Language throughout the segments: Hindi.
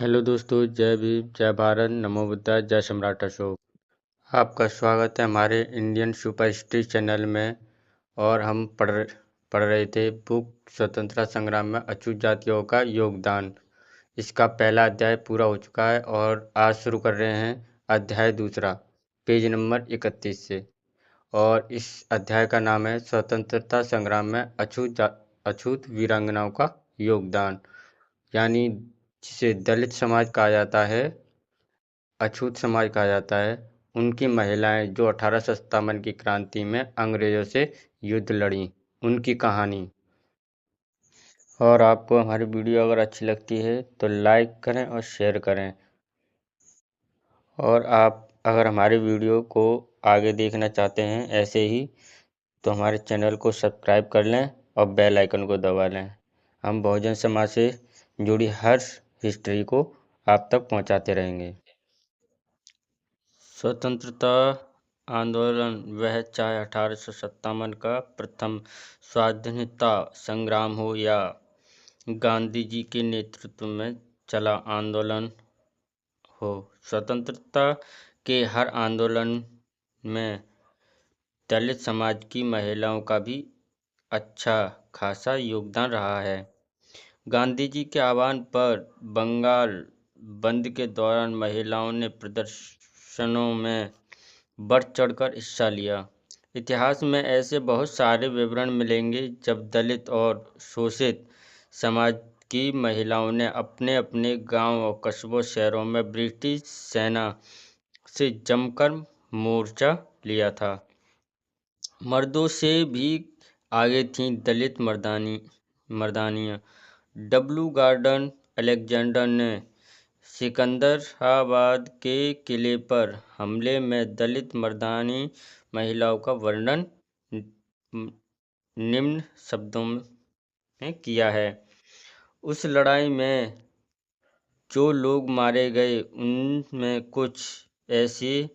हेलो दोस्तों, जय भीम, जय भारत, नमो बुद्धाय, जय सम्राट अशोक। आपका स्वागत है हमारे इंडियन सुपर हिस्ट्री चैनल में। और हम पढ़ रहे थे बुक स्वतंत्रता संग्राम में अछूत जातियों का योगदान। इसका पहला अध्याय पूरा हो चुका है और आज शुरू कर रहे हैं अध्याय दूसरा, पेज नंबर 31 से। और इस अध्याय का नाम है स्वतंत्रता संग्राम में अछूत वीरांगनाओं का योगदान, यानी जिसे दलित समाज कहा जाता है, अछूत समाज कहा जाता है। उनकी महिलाएं जो 1857 की क्रांति में अंग्रेजों से युद्ध लड़ी, उनकी कहानी। और आपको हमारी वीडियो अगर अच्छी लगती है तो लाइक करें और शेयर करें। और आप अगर हमारी वीडियो को आगे देखना चाहते हैं ऐसे ही, तो हमारे चैनल को सब्सक्राइब कर लें और बेल आइकन को दबा लें। हम बहुजन समाज से जुड़ी हर हिस्ट्री को आप तक पहुंचाते रहेंगे। स्वतंत्रता आंदोलन, वह चाहे 1857 का प्रथम स्वाधीनता संग्राम हो या गांधी जी के नेतृत्व में चला आंदोलन हो, स्वतंत्रता के हर आंदोलन में दलित समाज की महिलाओं का भी अच्छा खासा योगदान रहा है। गांधी जी के आह्वान पर बंगाल बंद के दौरान महिलाओं ने प्रदर्शनों में बढ़ चढ़कर हिस्सा लिया। इतिहास में ऐसे बहुत सारे विवरण मिलेंगे जब दलित और शोषित समाज की महिलाओं ने अपने अपने गांव और कस्बों शहरों में ब्रिटिश सेना से जमकर मोर्चा लिया था। मर्दों से भी आगे थीं दलित मर्दानियां। डब्लू गार्डन अलेक्जेंडर ने सिकंदराबाद के किले पर हमले में दलित मर्दानी महिलाओं का वर्णन निम्न शब्दों में किया है। उस लड़ाई में जो लोग मारे गए उनमें कुछ ऐसी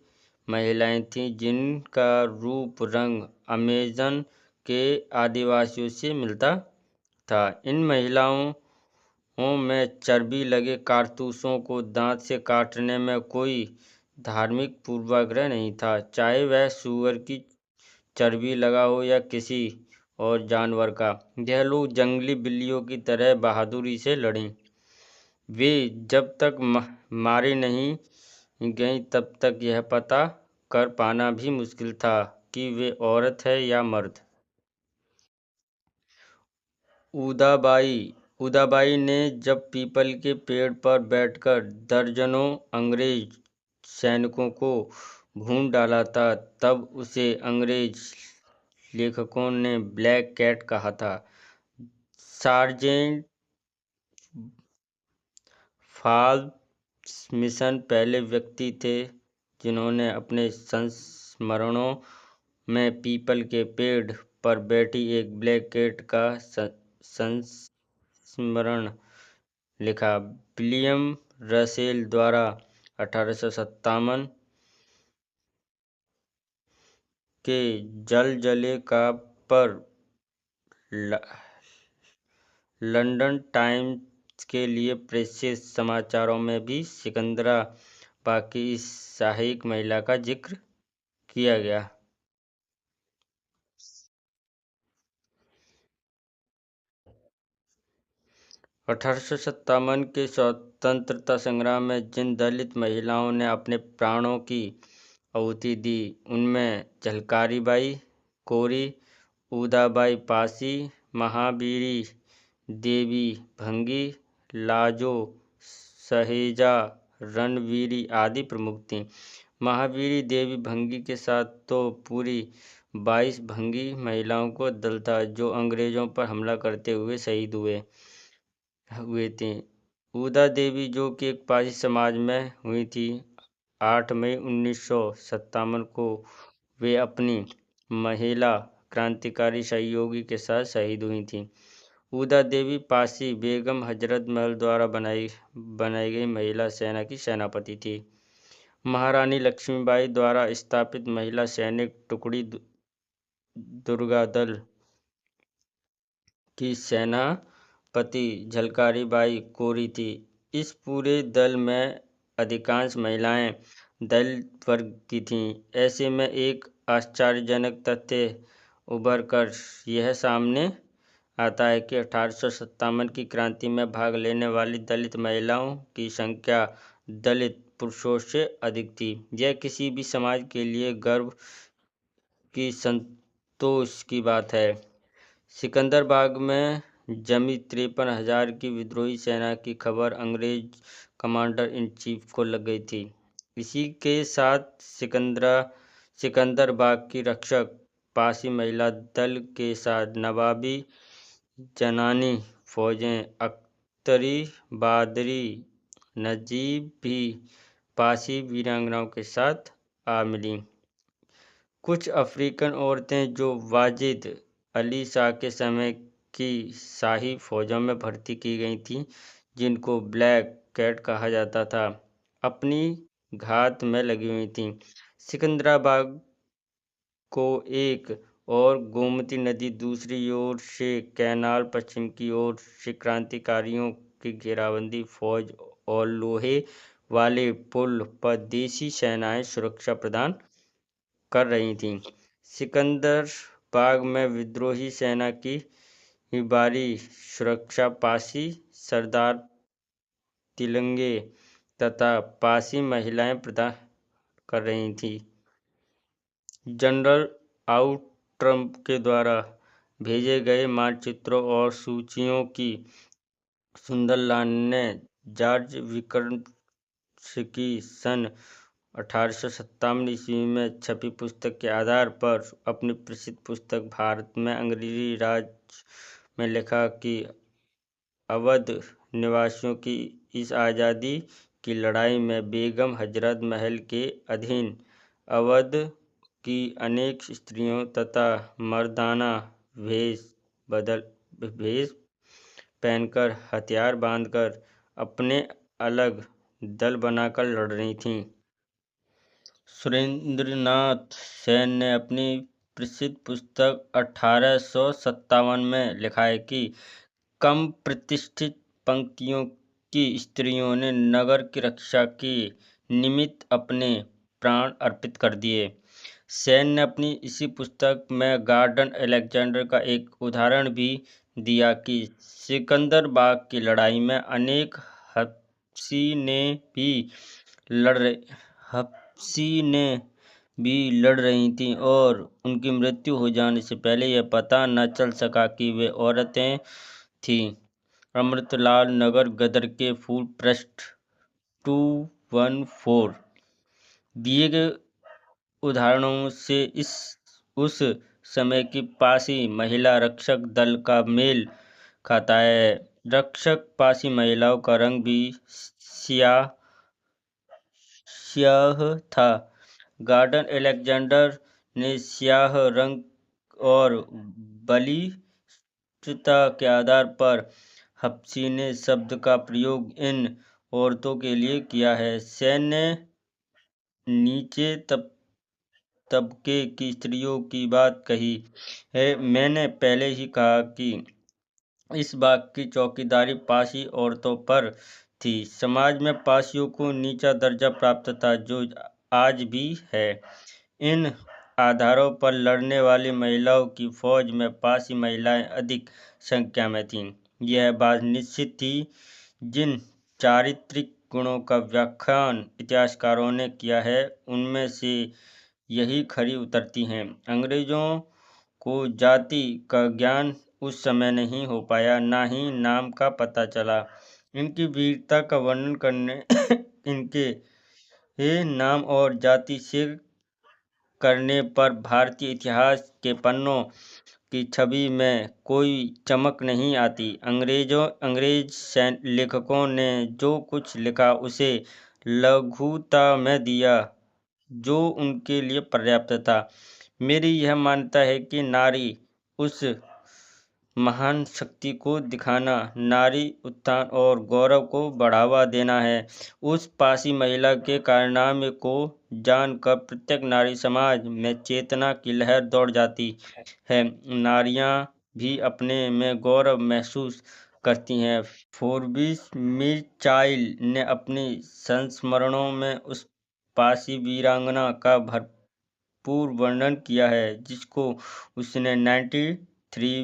महिलाएं थीं जिनका रूप रंग अमेज़न के आदिवासियों से मिलता था। इन महिलाओं में चर्बी लगे कारतूसों को दांत से काटने में कोई धार्मिक पूर्वाग्रह नहीं था, चाहे वह सूअर की चर्बी लगा हो या किसी और जानवर का। यह लोग जंगली बिल्लियों की तरह बहादुरी से लड़ीं। वे जब तक मारी नहीं गईं तब तक यह पता कर पाना भी मुश्किल था कि वे औरत है या मर्द। उदाबाई ने जब पीपल के पेड़ पर बैठकर दर्जनों अंग्रेज सैनिकों को भून डाला था, तब उसे अंग्रेज लेखकों ने ब्लैक कैट कहा था। सार्जेंट मिशन पहले व्यक्ति थे जिन्होंने अपने संस्मरणों में पीपल के पेड़ पर बैठी एक ब्लैक कैट का संस्मरण लिखा। विलियम रसेल द्वारा 1857 के जलजले का पर लंदन टाइम्स के लिए प्रेषित समाचारों में भी सिकंदराबाद की इस साहसिक महिला का जिक्र किया गया। 1857 के स्वतंत्रता संग्राम में जिन दलित महिलाओं ने अपने प्राणों की आहुति दी, उनमें झलकारी बाई, कोरी, उदाबाई पासी, महावीरी देवी भंगी, लाजो, सहेजा, रणवीरी आदि प्रमुख थीं। महावीरी देवी भंगी के साथ तो पूरी 22 भंगी महिलाओं को दल था जो अंग्रेजों पर हमला करते हुए शहीद हुए थे। उदा देवी, जो कि एक पासी समाज में हुई थी, 8 मई 1957 को वे अपनी महिला क्रांतिकारी सहयोगी के साथ शहीद हुई थीं। उदा देवी पासी बेगम हजरत महल द्वारा बनाई गई महिला सेना की सेनापति थी। महारानी लक्ष्मीबाई द्वारा स्थापित महिला सैनिक टुकड़ी दुर्गा दल की सेनापति झलकारी बाई कोरी थी। इस पूरे दल में अधिकांश महिलाएं दलित वर्ग की थीं। ऐसे में एक आश्चर्यजनक तथ्य उभर कर यह सामने आता है कि 1857 की क्रांति में भाग लेने वाली दलित महिलाओं की संख्या दलित पुरुषों से अधिक थी। यह किसी भी समाज के लिए गर्व की संतोष की बात है। सिकंदराबाद में जमी 53,000 की विद्रोही सेना की खबर अंग्रेज कमांडर इन चीफ को लग गई थी। इसी के साथ सिकंदराबाद की रक्षक पासी महिला दल के साथ नवाबी जनानी फौजें अख्तरी, बादरी, नजीब भी पासी वीरांगनाओं के साथ आ मिलीं। कुछ अफ्रीकन औरतें जो वाजिद अली शाह के समय की शाही फौजों में भर्ती की गई थीं, जिनको ब्लैक कैट कहा जाता था, अपनी घात में लगी हुई थीं। सिकंदराबाद को एक और गोमती नदी, दूसरी ओर से कैनाल, पश्चिम की ओर से क्रांतिकारियों की घेराबंदी फौज और लोहे वाले पुल पर देसी सेनाएं सुरक्षा प्रदान कर रही थीं। सिकंदराबाद में विद्रोही सेना की बारी सुरक्षा पासी सरदार तिलंगे तथा पासी महिलाएं प्रदान कर रही थीं। जनरल आउट्रम के द्वारा भेजे गए मानचित्रों और सूचियों की सुंदरलाल ने जॉर्ज विक्रमसिंह की सन 1857 ईस्वी में छपी पुस्तक के आधार पर अपनी प्रसिद्ध पुस्तक भारत में अंग्रेजी राज में लिखा कि अवध निवासियों की इस आज़ादी की लड़ाई में बेगम हजरत महल के अधीन अवध की अनेक स्त्रियों तथा मर्दाना भेष पहनकर हथियार बांधकर अपने अलग दल बनाकर लड़ रही थीं। सुरेंद्रनाथ सेन ने अपनी प्रसिद्ध पुस्तक 1857 में लिखा है कि कम प्रतिष्ठित पंक्तियों की स्त्रियों ने नगर की रक्षा के निमित्त अपने प्राण अर्पित कर दिए। सेन ने अपनी इसी पुस्तक में गॉर्डन अलेक्जेंडर का एक उदाहरण भी दिया कि सिकंदराबाद की लड़ाई में अनेक हफ्सीने भी लड़ रही थीं और उनकी मृत्यु हो जाने से पहले यह पता न चल सका कि वे औरतें थीं। अमृतलाल नगर गदर के फूल पृष्ठ 214 दिए गए उदाहरणों से उस समय की पासी महिला रक्षक दल का मेल खाता है। रक्षक पासी महिलाओं का रंग भी स्याह था। गॉर्डन अलेक्जेंडर ने स्याह रंग और बलिष्ठता के आधार पर हफ्सीने शब्द का प्रयोग इन औरतों के लिए किया है। सेन ने नीचे तबके की स्त्रियों की बात कही है। मैंने पहले ही कहा कि इस बाग की चौकीदारी पासी औरतों पर थी। समाज में पासियों को नीचा दर्जा प्राप्त था, जो आज भी है। इन आधारों पर लड़ने वाली महिलाओं की फौज में पासी महिलाएं अधिक संख्या में थीं। यह बात निश्चित थी। जिन चारित्रिक गुणों का व्याख्यान इतिहासकारों ने किया है, उनमें से यही खरी उतरती हैं। अंग्रेजों को जाति का ज्ञान उस समय नहीं हो पाया, ना ही नाम का पता चला। इनकी वीरता का वर्णन करने इनके नाम और जाति से करने पर भारतीय इतिहास के पन्नों की छवि में कोई चमक नहीं आती। अंग्रेज लेखकों ने जो कुछ लिखा उसे लघुता में दिया, जो उनके लिए पर्याप्त था। मेरी यह मान्यता है कि नारी उस महान शक्ति को दिखाना, नारी उत्थान और गौरव को बढ़ावा देना है। उस पासी महिला के कारनामे को जानकर प्रत्येक नारी समाज में चेतना की लहर दौड़ जाती है। नारियां भी अपने में गौरव महसूस करती हैं। फोर्ब्स मिचाइल ने अपने संस्मरणों में उस पासी वीरांगना का भरपूर वर्णन किया है जिसको उसने 93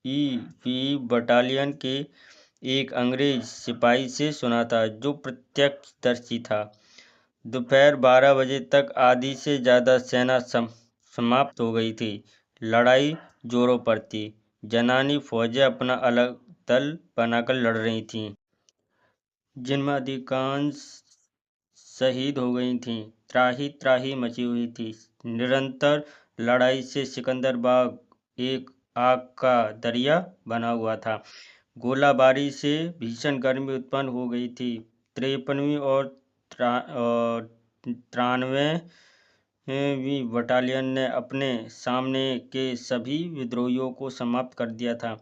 ई बटालियन के एक अंग्रेज सिपाही से सुना था जो प्रत्यक्षदर्शी था। दोपहर 12 बजे तक आधी से ज़्यादा सेना समाप्त हो गई थी। लड़ाई जोरों पर थी। जनानी फौजें अपना अलग दल बनाकर लड़ रही थीं, जिनमें अधिकांश शहीद हो गई थीं। त्राही त्राही मची हुई थी। निरंतर लड़ाई से सिकंदराबाद एक आग का दरिया बना हुआ था। गोलाबारी से भीषण गर्मी उत्पन्न हो गई थी। 53वीं और 93वीं बटालियन ने अपने सामने के सभी विद्रोहियों को समाप्त कर दिया था।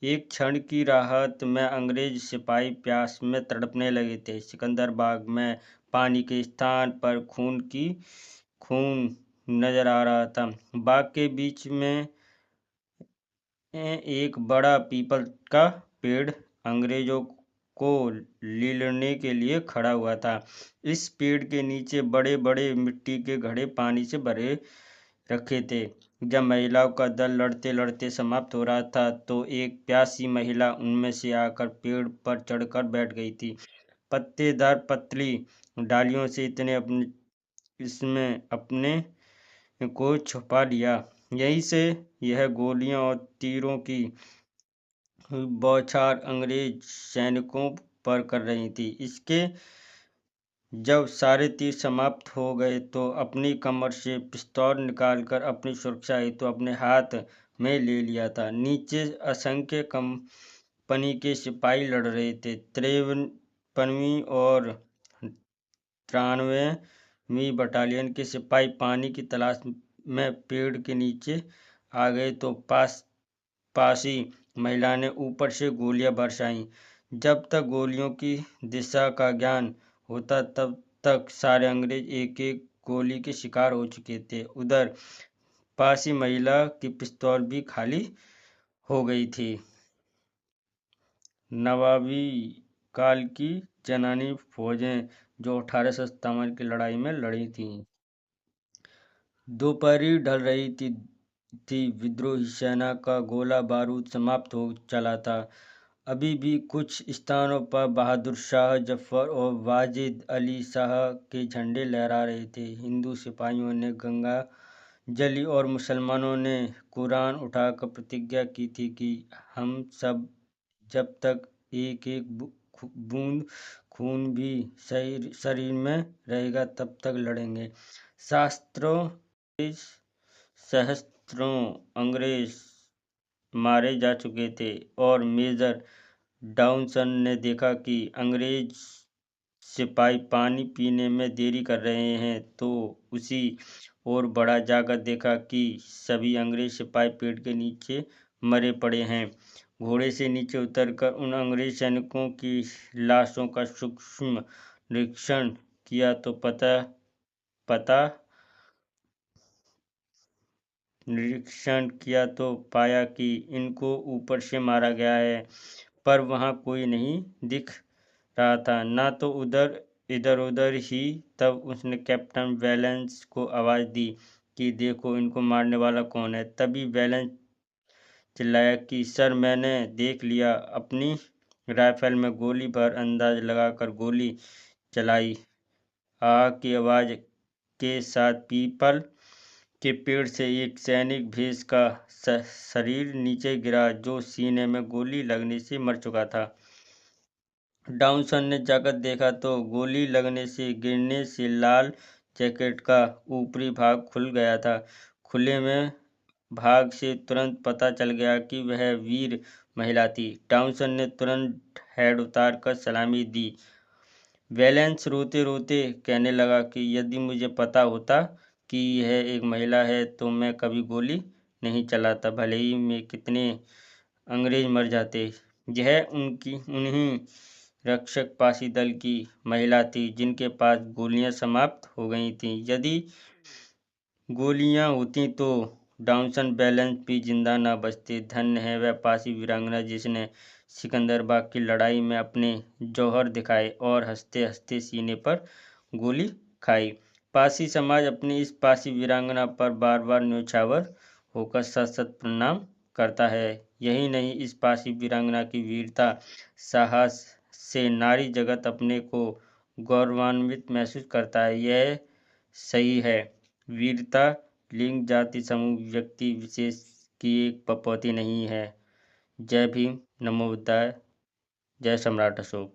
एक क्षण की राहत में अंग्रेज सिपाही प्यास में तड़पने लगे थे। सिकंदराबाद में पानी के स्थान पर खून नजर आ रहा था। बाग के बीच में एक बड़ा पीपल का पेड़ अंग्रेजों को लीलने के लिए खड़ा हुआ था। इस पेड़ के नीचे बड़े बड़े मिट्टी के घड़े पानी से भरे रखे थे। जब महिलाओं का दल लड़ते लड़ते समाप्त हो रहा था तो एक प्यासी महिला उनमें से आकर पेड़ पर चढ़कर बैठ गई थी। पत्तेदार पतली डालियों से इसमें अपने को छुपा लिया। यहीं से यह गोलियां और तीरों की बौछार अंग्रेज सैनिकों पर कर रही थी। इसके जब सारे तीर समाप्त हो गए तो अपनी कमर से पिस्तौल निकालकर अपनी सुरक्षा हेतु अपने हाथ में ले लिया था। नीचे असंख्य कंपनी के सिपाही लड़ रहे थे। 53वीं और 93वीं बटालियन के सिपाही पानी की तलाश में पेड़ के नीचे आ गए तो पासी महिला ने ऊपर से गोलियां बरसाईं। जब तक गोलियों की दिशा का ज्ञान होता तब तक सारे अंग्रेज एक एक गोली के शिकार हो चुके थे। उधर पासी महिला की पिस्तौल भी खाली हो गई थी। नवाबी काल की जनानी फौजें जो 1857 की लड़ाई में लड़ी थीं। दोपहरी ढल रही थी। विद्रोही सेना का गोला बारूद समाप्त हो चला था। अभी भी कुछ स्थानों पर बहादुर शाह जफर और वाजिद अली शाह के झंडे लहरा रहे थे। हिंदू सिपाहियों ने गंगा जली और मुसलमानों ने कुरान उठाकर प्रतिज्ञा की थी कि हम सब जब तक एक एक बूंद खून भी शरीर में रहेगा तब तक लड़ेंगे। शास्त्रों सहस्त्रों अंग्रेज मारे जा चुके थे और मेजर डाउनसन ने देखा कि अंग्रेज सिपाही पानी पीने में देरी कर रहे हैं तो उसी ओर बढ़ा जाकर देखा कि सभी अंग्रेज सिपाही पेड़ के नीचे मरे पड़े हैं। घोड़े से नीचे उतरकर उन अंग्रेज सैनिकों की लाशों का सूक्ष्म निरीक्षण किया तो पाया कि इनको ऊपर से मारा गया है, पर वहाँ कोई नहीं दिख रहा था, ना तो इधर उधर ही। तब उसने कैप्टन वैलेंस को आवाज़ दी कि देखो इनको मारने वाला कौन है। तभी वैलेंस चिल्लाया कि सर मैंने देख लिया। अपनी राइफल में गोली भर अंदाज लगाकर गोली चलाई। आह की आवाज़ के साथ पीपल के पेड़ से एक सैनिक भेष का शरीर नीचे गिरा जो सीने में गोली लगने से मर चुका था। डाउनसन ने जाकर देखा तो गोली लगने से गिरने से लाल जैकेट का ऊपरी भाग खुल गया था। खुले में भाग से तुरंत पता चल गया कि वह वीर महिला थी। डाउनसन ने तुरंत हेड उतार कर सलामी दी। वैलेंस रोते रोते कहने लगा कि यदि मुझे पता होता कि यह एक महिला है तो मैं कभी गोली नहीं चलाता, भले ही में कितने अंग्रेज मर जाते। यह उन्हीं रक्षक पासी दल की महिला थी जिनके पास गोलियां समाप्त हो गई थीं। यदि गोलियां होती तो डाउनसन वैलेंस भी जिंदा न बचते। धन्य है वह पासी वीरांगना जिसने सिकंदराबाद की लड़ाई में अपने जौहर दिखाए और हंसते हंसते सीने पर गोली खाई। पारसी समाज अपनी इस पारसी वीरांगना पर बार बार न्योछावर होकर सत सत प्रणाम करता है। यही नहीं, इस पारसी वीरांगना की वीरता साहस से नारी जगत अपने को गौरवान्वित महसूस करता है। यह सही है, वीरता लिंग जाति समूह व्यक्ति विशेष की एक पपौती नहीं है। जय भीम, नमो बुद्धाय, जय सम्राट अशोक।